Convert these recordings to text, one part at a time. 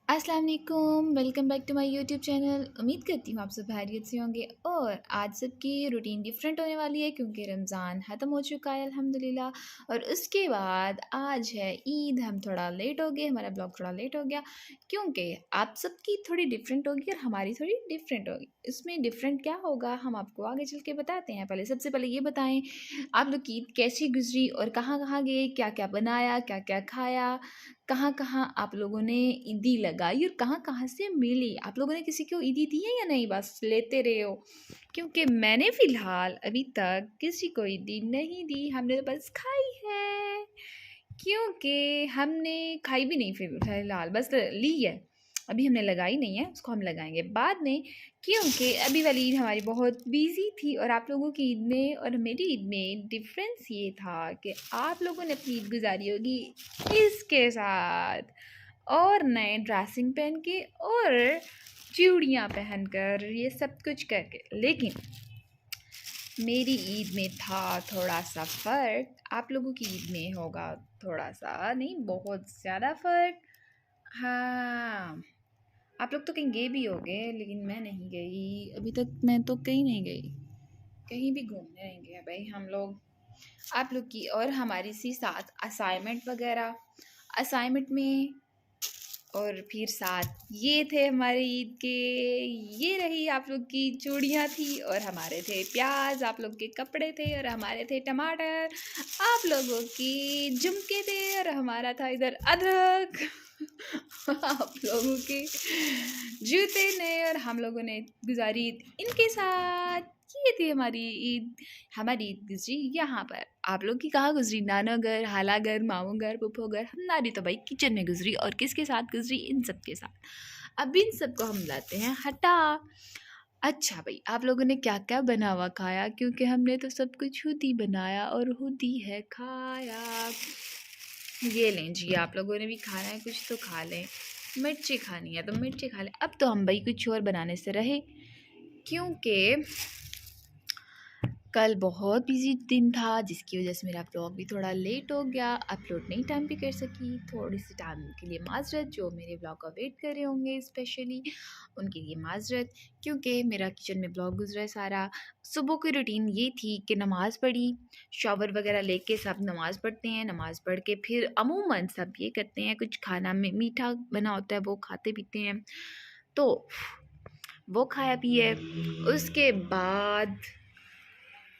अस्सलाम वालेकुम, welcome back to my YouTube channel. उम्मीद करती हूँ आप सब खैरियत से होंगे और आज सबकी रूटीन डिफरेंट होने वाली है क्योंकि रमज़ान ख़त्म हो चुका है अल्हम्दुलिल्लाह। और उसके बाद आज है ईद। हम थोड़ा लेट हो गए, हमारा ब्लॉग थोड़ा लेट हो गया क्योंकि आप सबकी थोड़ी डिफरेंट होगी और हमारी थोड़ी डिफरेंट होगी। इसमें डिफरेंट क्या होगा हम आपको आगे चल के बताते हैं। सबसे पहले ये बताएं आप लोग की ईद कैसी गुजरी और कहाँ कहाँ गए, क्या क्या बनाया, क्या क्या खाया, कहाँ-कहाँ आप लोगों ने ईदी लगाई और कहाँ-कहाँ से मिली? आप लोगों ने किसी को ईदी दी है या नहीं बस लेते रहे हो? क्योंकि मैंने फ़िलहाल अभी तक किसी को ईदी नहीं दी, हमने तो बस खाई है। क्योंकि हमने खाई भी नहीं फ़िलहाल बस ली है। अभी हमने लगाई नहीं है, उसको हम लगाएँगे बाद में क्योंकि अभी वाली ईद हमारी बहुत बिज़ी थी और आप लोगों की ईद में और मेरी ईद में डिफ़रेंस ये था कि आप लोगों ने अपनी ईद गुज़ारी होगी इसके साथ और नए ड्रेसिंग पहन के और चूड़ियाँ पहनकर ये सब कुछ करके। लेकिन मेरी ईद में था थोड़ा-सा फ़र्क, आप लोगों की ईद में होगा थोड़ा-सा नहीं बहुत ज़्यादा फ़र्क। हाँ, आप लोग तो कहीं गए भी होंगे लेकिन मैं नहीं गई, अभी तक मैं तो कहीं नहीं गई, कहीं भी घूमने नहीं गए भाई हम लोग। आप लोग की और हमारी सी साथ असाइनमेंट वगैरह, असाइनमेंट में और फिर साथ ये थे हमारे ईद के, ये रही आप लोग की चूड़ियाँ थी और हमारे थे प्याज, आप लोग के कपड़े थे और हमारे थे टमाटर, आप लोगों की झुमके थे और हमारा था इधर अदरक आप लोगों के जूते ने और हम लोगों ने गुजारी ईद इनके साथ। ये थी हमारी ईद, हमारी ईद गुजरी यहाँ पर। आप लोग की कहाँ गुजरी? नाना घर, खाला घर, मामू घर, फूफो घर। हमारी तो भाई किचन में गुजरी और किसके साथ गुजरी? इन सब के साथ। अब इन सब को हम लाते हैं हटा। अच्छा भाई आप लोगों ने क्या क्या बना हुआ खाया? क्योंकि हमने तो सब कुछ खुद ही बनाया और खुद ही है खाया। ये लें जी, आप लोगों ने भी खाना है कुछ तो खा लें, मिर्ची खानी है तो मिर्ची खा लें। अब तो हम भाई कुछ और बनाने से रहे क्योंकि कल बहुत बिजी दिन था जिसकी वजह से मेरा ब्लॉग भी थोड़ा लेट हो गया, अपलोड नहीं टाइम पे कर सकी। थोड़ी सी टाइम के लिए माजरत, जो मेरे ब्लॉग का वेट कर रहे होंगे स्पेशली उनके लिए माजरत, क्योंकि मेरा किचन में ब्लॉग गुजरा है सारा। सुबह की रूटीन ये थी कि नमाज़ पढ़ी, शावर वगैरह लेके सब नमाज़ पढ़ते हैं, नमाज़ पढ़ के फिर अमूमन सब ये करते हैं कुछ खाना में मीठा बना होता है वो खाते पीते हैं, तो वो खाया पिए। उसके बाद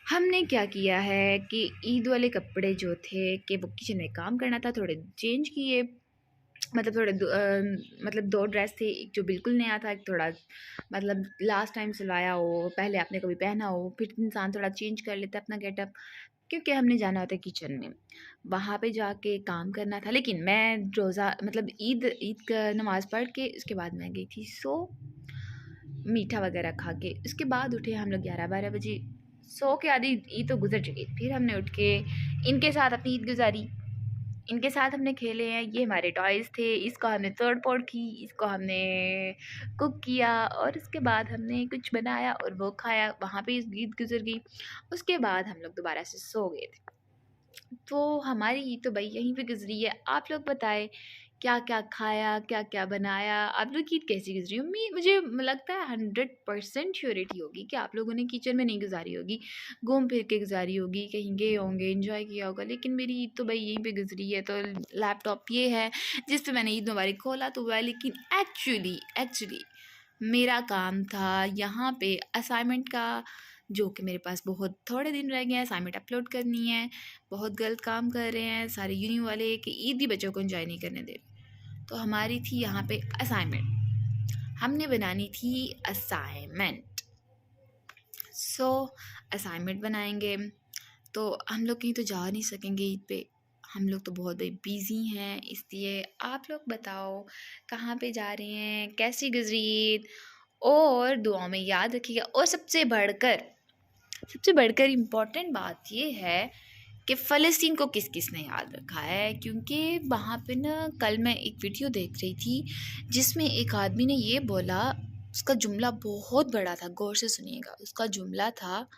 हमने क्या किया है कि ईद वाले कपड़े जो थे कि वो किचन में काम करना था थोड़े चेंज किए। मतलब मतलब 2 ड्रेस थे, एक जो बिल्कुल नया था, एक थोड़ा मतलब लास्ट टाइम सिलवाया हो, पहले आपने कभी पहना हो, फिर इंसान थोड़ा चेंज कर लेता है अपना गेटअप क्योंकि हमने जाना होता है किचन में, वहाँ पे जाके काम करना था। लेकिन मैं रोज़ा मतलब ईद ईद का नमाज़ पढ़ के उसके बाद मैं गई थी मीठा वगैरह खा के। उसके बाद उठे हम लोग 11-12 बजे, सो के आधी ईद तो गुजर चुकी। फिर हमने उठ के इनके साथ अपनी ईद गुजारी, इनके साथ हमने खेले हैं। ये हमारे टॉयज़ थे, इसको हमने तोड़ फोड़ की, इसको हमने कुक किया और उसके बाद हमने कुछ बनाया और वो खाया, वहाँ पे ईद गुजर गई। उसके बाद हम लोग दोबारा से सो गए थे। तो हमारी ईद तो भाई यहीं पे गुजरी है। आप लोग बताएं क्या क्या खाया, क्या क्या बनाया, आप लोग की ईद कैसी गुजरी? मुझे लगता है 100% श्योरिटी होगी कि आप लोगों ने किचन में नहीं गुजारी होगी, घूम फिर के गुजारी होगी, कहीं गए होंगे, एंजॉय किया होगा। लेकिन मेरी ईद तो भाई यहीं पे गुजरी है। तो लैपटॉप ये है जिस पे मैंने ईद मुबारक खोला तो वह, लेकिन एक्चुअली मेरा काम था यहाँ पे असाइनमेंट का, जो कि मेरे पास बहुत थोड़े दिन रह गए हैं, असाइनमेंट अपलोड करनी है। बहुत गलत काम कर रहे हैं सारे यूनी वाले कि ईद ही बच्चों को एंजॉय नहीं करने दे रहे। तो हमारी थी यहाँ पे असाइनमेंट, हमने बनानी थी असाइनमेंट। असाइनमेंट बनाएंगे तो हम लोग कहीं तो जा नहीं सकेंगे ईद पे, हम लोग तो बहुत बिज़ी हैं। इसलिए आप लोग बताओ कहाँ पे जा रहे हैं, कैसी गुजरी ईद, और दुआ में याद रखिएगा। और सबसे बढ़कर इम्पॉर्टेंट बात ये है कि फ़लस्तीन को किस किस ने याद रखा है, क्योंकि वहाँ पे ना कल मैं एक वीडियो देख रही थी जिसमें एक आदमी ने ये बोला, उसका जुमला बहुत बड़ा था, गौर से सुनिएगा। उसका जुमला था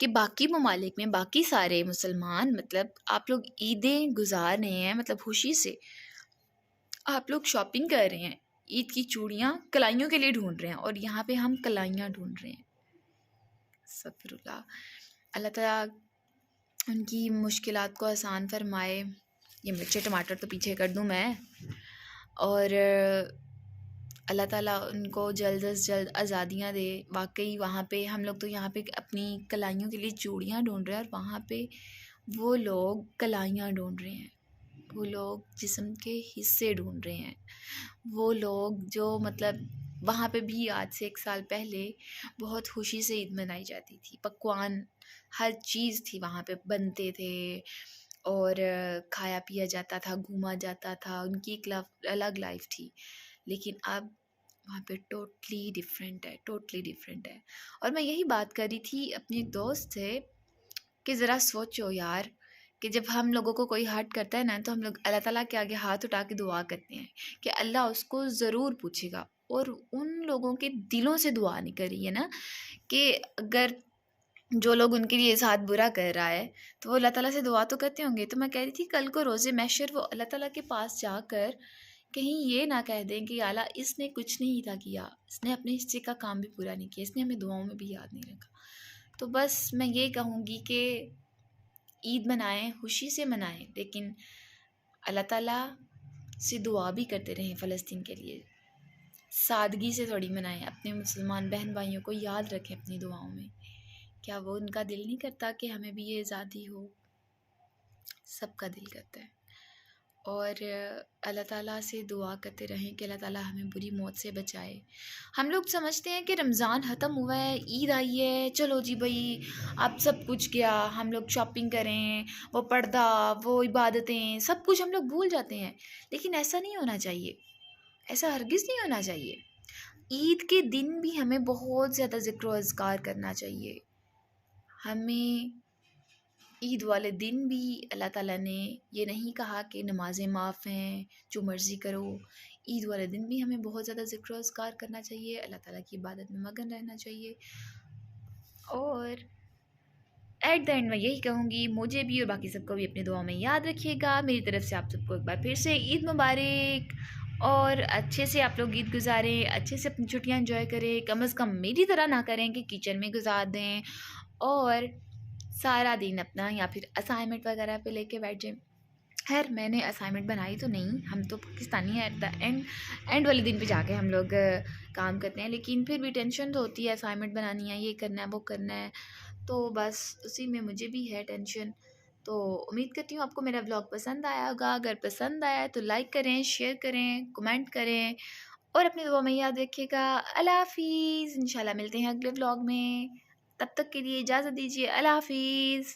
कि बाकी ममालिक में बाकी सारे मुसलमान, मतलब आप लोग ईदें गुजार रहे हैं, मतलब खुशी से आप लोग शॉपिंग कर रहे हैं, ईद की चूड़ियाँ कलाइयों के लिए ढूंढ रहे हैं और यहाँ पे हम कलाइयाँ ढूंढ रहे हैं। अस्तगफिरुल्लाह। अल्लाह ताला उनकी मुश्किलात को आसान फरमाए। ये मिर्ची टमाटर तो पीछे कर दूँ मैं। और अल्लाह ताला उनको जल्द से जल्द आज़ादियाँ दे। वाकई वहाँ पे हम लोग तो यहाँ पे अपनी कलाइयों के लिए चूड़ियाँ ढूंढ रहे हैं और वहाँ पे वो लोग कलाइयाँ ढूंढ रहे हैं। वो लोग जिस्म के हिस्से ढूंढ रहे हैं। वो लोग जो मतलब वहाँ पे भी आज से 1 साल पहले बहुत खुशी से ईद मनाई जाती थी। पकवान हर चीज़ थी वहाँ पे बनते थे और खाया पिया जाता था, घूमा जाता था। उनकी एक अलग लाइफ थी। लेकिन अब वहाँ पे टोटली डिफरेंट है, टोटली डिफरेंट है। और मैं यही बात कर रही थी अपनी एक दोस्त से कि ज़रा सोचो यार कि जब हम लोगों को कोई हर्ट करता है ना, तो हम लोग अल्लाह ताला के आगे हाथ उठा के दुआ करते हैं कि अल्लाह उसको ज़रूर पूछेगा। और उन लोगों के दिलों से दुआ नहीं कर रही है ना, कि अगर जो लोग उनके लिए साथ बुरा कर रहा है तो वो अल्लाह ताला से दुआ तो करते होंगे। तो मैं कह रही थी कल को रोज़े महशर वो अल्लाह ताला के पास जाकर कहीं ये ना कह दें कि आला इसने कुछ नहीं था किया, इसने अपने हिस्से का काम भी पूरा नहीं किया, इसने हमें दुआओं में भी याद नहीं रखा। तो बस मैं ये कहूँगी कि ईद मनाएं, खुशी से मनाएं, लेकिन अल्लाह ताला से दुआ भी करते रहें फ़लस्तीन के लिए। सादगी से थोड़ी मनाएं। अपने मुसलमान बहन भाइयों को याद रखें अपनी दुआओं में। क्या वो उनका दिल नहीं करता कि हमें भी ये आज़ादी हो? सबका दिल करता है। और अल्लाह ताला से दुआ करते रहें कि अल्लाह ताला हमें बुरी मौत से बचाए। हम लोग समझते हैं कि रमज़ान ख़त्म हुआ है, ईद आई है, चलो जी भाई अब सब कुछ गया, हम लोग शॉपिंग करें, वो पर्दा, वो इबादतें, सब कुछ हम लोग भूल जाते हैं। लेकिन ऐसा नहीं होना चाहिए, ऐसा हरगिज़ नहीं होना चाहिए। ईद के दिन भी हमें बहुत ज़्यादा ज़िक्र व अज़कार करना चाहिए। हमें ईद वाले दिन भी अल्लाह ताला ने ये नहीं कहा कि नमाज़ें माफ़ हैं, जो मर्ज़ी करो। ईद वाले दिन भी हमें बहुत ज़्यादा ज़िक्र व अज़कार करना चाहिए, अल्लाह ताला की इबादत में मगन रहना चाहिए। और एट द एंड मैं यही कहूँगी, मुझे भी और बाकी सबको भी अपनी दुआ में याद रखिएगा। मेरी तरफ से आप सबको एक बार फिर से ईद मुबारक। और अच्छे से आप लोग ईद गुजारें, अच्छे से अपनी छुट्टियाँ एंजॉय करें। कम अज़ कम मेरी तरह ना करें कि किचन में गुजार दें और सारा दिन अपना या फिर असाइनमेंट वगैरह पे लेके बैठ जाएं। खैर मैंने असाइनमेंट बनाई तो नहीं, हम तो पाकिस्तानी है। एट द एंड वाले दिन पे जाके हम लोग काम करते हैं, लेकिन फिर भी टेंशन तो होती है, असाइनमेंट बनानी है, ये करना है, वो करना है। तो बस उसी में मुझे भी है टेंशन। तो उम्मीद करती हूँ आपको मेरा व्लॉग पसंद आया होगा। अगर पसंद आया तो लाइक करें, शेयर करें, कमेंट करें और अपनी दुआ में याद रखिएगा। अल्लाह हाफिज़। इंशाल्लाह मिलते हैं अगले व्लॉग में। तब तक के लिए इजाज़त दीजिए। अल्लाह हाफिज़।